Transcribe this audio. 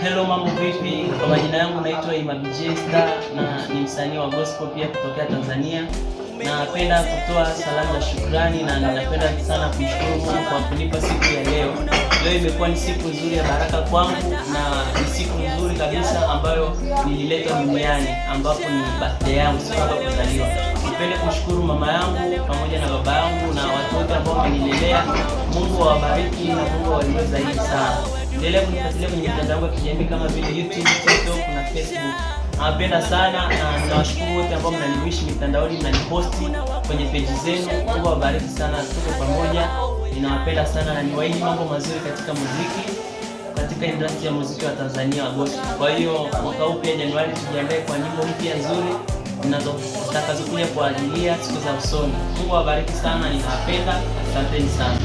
Hello, mambo vipi? Kwa majina yangu naitwa Imab Jester na ni msanii wa gospel pia kutokea Tanzania. Napenda kutoa salamu za shukrani na ninapenda sana kumshukuru Mungu kwa kunipa siku ya leo. Leo imekuwa ni siku nzuri ya baraka kwangu na ni siku nzuri kabisa ambayo nililetwa duniani, ambapo ni birthday yangu, siku ya kuzaliwa. Nipende kumshukuru mama yangu pamoja na baba yangu na watu wote ambao wamenilelea. Mungu awabariki na Mungu awainue zaidi sana. Endelea kunifuatilia kwenye mitandao ya kijamii kama vile YouTube, TikTok na Facebook. Nawapenda sana na ninawashukuru wote ambao mnaniwish mitandaoni, mnaniposti kwenye page zenu. Mungu awabariki sana, tuko pamoja. Ninawapenda sana na niwaahidi mambo mazuri katika muziki, katika industry ya muziki wa Tanzania wa gospel. Kwa hiyo mwaka huu pia Januari tujiandae kwa nyimbo mpya nzuri zitakazokuja kwa ajili ya siku za usoni. Mungu awabariki sana, ninawapenda. Asanteni sana.